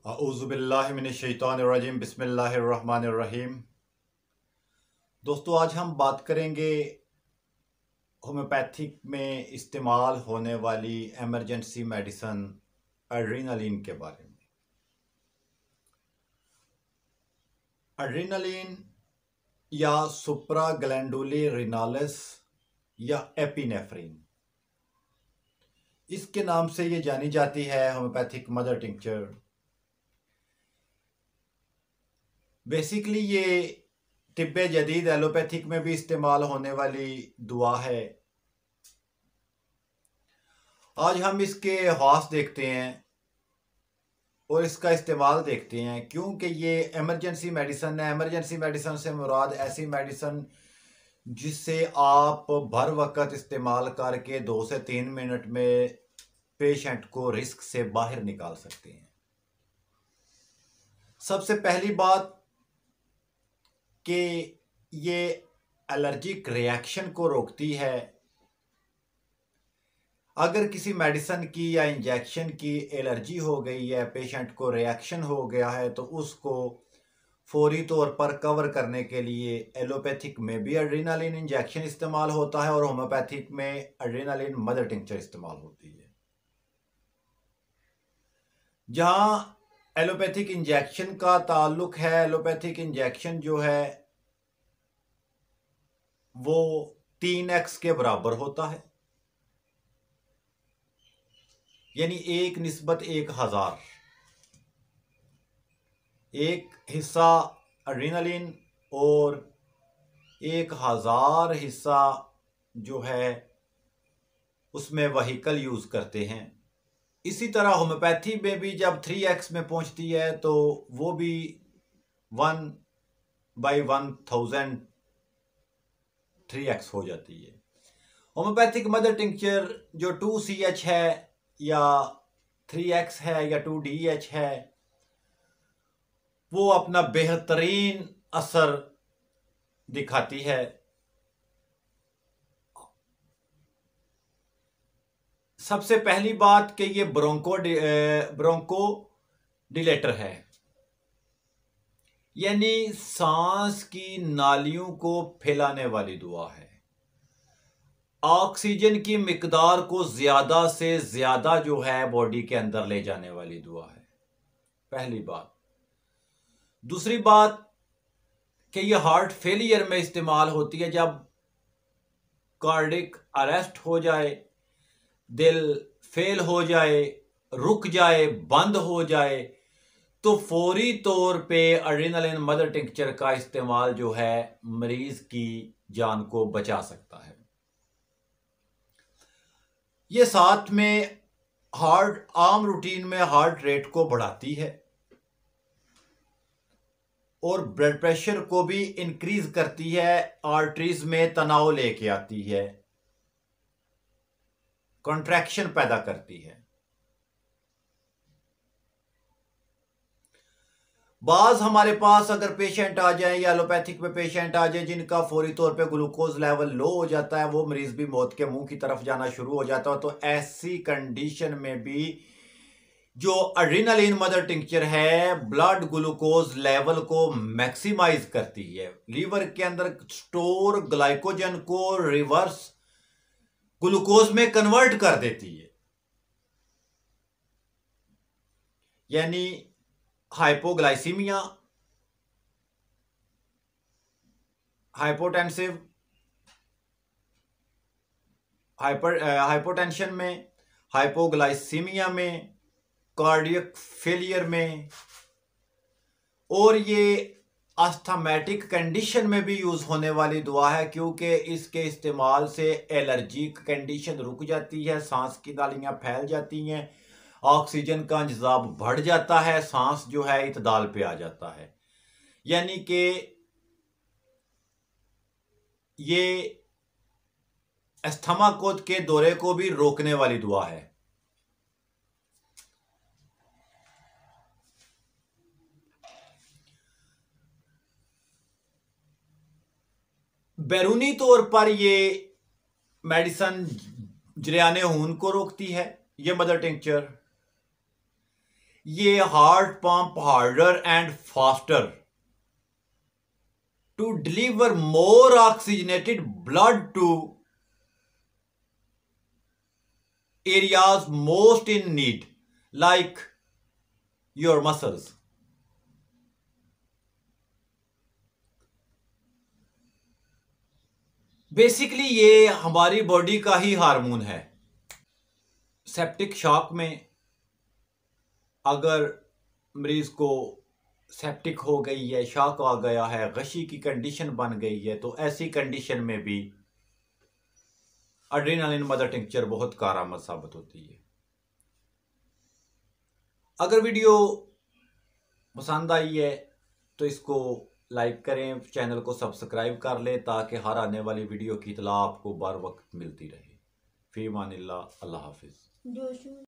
औज़ुबिल्लाहि मिनश्शैतानिर्रजीम बिस्मिल्लाहिर्रहमानिर्रहीम। दोस्तों, आज हम बात करेंगे होम्योपैथिक में इस्तेमाल होने वाली एमरजेंसी मेडिसन एड्रेनालिन के बारे में। एड्रेनालिन या सुप्राग्लैंडुलिनिरिनालिस या एपिनेफ्रिन, इसके नाम से ये जानी जाती है होम्योपैथिक मदर टिंक्चर। बेसिकली ये तिब्बे जदीद एलोपैथिक में भी इस्तेमाल होने वाली दुआ है। आज हम इसके ख़ास देखते हैं और इसका इस्तेमाल देखते हैं, क्योंकि ये एमरजेंसी मेडिसन है। एमरजेंसी मेडिसन से मुराद ऐसी मेडिसन जिससे आप भर वक्त इस्तेमाल करके 2 से 3 मिनट में पेशेंट को रिस्क से बाहर निकाल सकते हैं। सबसे पहली बात कि ये एलर्जिक रिएक्शन को रोकती है। अगर किसी मेडिसन की या इंजेक्शन की एलर्जी हो गई है, पेशेंट को रिएक्शन हो गया है, तो उसको फौरी तौर पर कवर करने के लिए एलोपैथिक में भी एड्रेनालिन इंजेक्शन इस्तेमाल होता है और होम्योपैथिक में एड्रेनालिन मदर टिंक्चर इस्तेमाल होती है। जहां एलोपैथिक इंजेक्शन का ताल्लुक है, एलोपैथिक इंजेक्शन जो है वो 3x के बराबर होता है, यानी 1:1000। एक हिस्सा एड्रेनालिन और 1000 हिस्सा जो है उसमें वहीकल यूज करते हैं। इसी तरह होम्योपैथी में भी जब 3x में पहुंचती है तो वो भी 1/1000 3x हो जाती है। होम्योपैथिक मदर टिंक्चर जो 2CH है या 3x है या 2DH है, वो अपना बेहतरीन असर दिखाती है। सबसे पहली बात कि ये ब्रोंको डिलेटर है, यानी सांस की नालियों को फैलाने वाली दुआ है। ऑक्सीजन की मिकदार को ज्यादा से ज्यादा जो है बॉडी के अंदर ले जाने वाली दुआ है, पहली बात। दूसरी बात कि यह हार्ट फेलियर में इस्तेमाल होती है। जब कार्डिक अरेस्ट हो जाए, दिल फेल हो जाए, रुक जाए, बंद हो जाए, तो फौरी तौर पे एड्रेनालिन मदर टिंक्चर का इस्तेमाल जो है मरीज की जान को बचा सकता है। ये साथ में हार्ट आम रूटीन में हार्ट रेट को बढ़ाती है और ब्लड प्रेशर को भी इंक्रीज करती है, आर्टरीज में तनाव लेके आती है, कॉन्ट्रैक्शन पैदा करती है। बाज हमारे पास अगर पेशेंट आ जाए या एलोपैथिक में पेशेंट आ जाए जिनका फौरी तौर पे ग्लूकोज लेवल लो हो जाता है, वो मरीज भी मौत के मुंह की तरफ जाना शुरू हो जाता है, तो ऐसी कंडीशन में भी जो एड्रेनालिन मदर टिंक्चर है ब्लड ग्लूकोज लेवल को मैक्सिमाइज करती है, लीवर के अंदर स्टोर ग्लाइकोजन को रिवर्स ग्लूकोज में कन्वर्ट कर देती है। यानी हाइपोग्लाइसीमिया, हाइपोटेंसिव हाइपोटेंशन में, हाइपोग्लाइसीमिया में, कार्डियक फेलियर में, और ये अस्थमैटिक कंडीशन में भी यूज होने वाली दुआ है, क्योंकि इसके इस्तेमाल से एलर्जिक कंडीशन रुक जाती है, सांस की नालियां फैल जाती हैं, ऑक्सीजन का इंतजाम बढ़ जाता है, सांस जो है इतदाल पे आ जाता है। यानी कि ये अस्थमा के दौरे को भी रोकने वाली दुआ है। बैरूनी तौर पर ये मेडिसन जरियाने खून को रोकती है, ये मदर टिंक्चर। ये heart pump harder and faster to deliver more oxygenated blood to areas most in need, like your muscles. Basically ये हमारी बॉडी का ही हार्मोन है। सेप्टिक शॉक में अगर मरीज को सेप्टिक हो गई है, शॉक आ गया है, गशी की कंडीशन बन गई है, तो ऐसी कंडीशन में भी एड्रेनालिन मदर टिंक्चर बहुत कारआमद साबित होती है। अगर वीडियो पसंद आई है तो इसको लाइक करें, चैनल को सब्सक्राइब कर लें ताकि हर आने वाली वीडियो की इतला आपको बर वक्त मिलती रहे। फी मानिल्लाह, अल्लाह हाफिज़।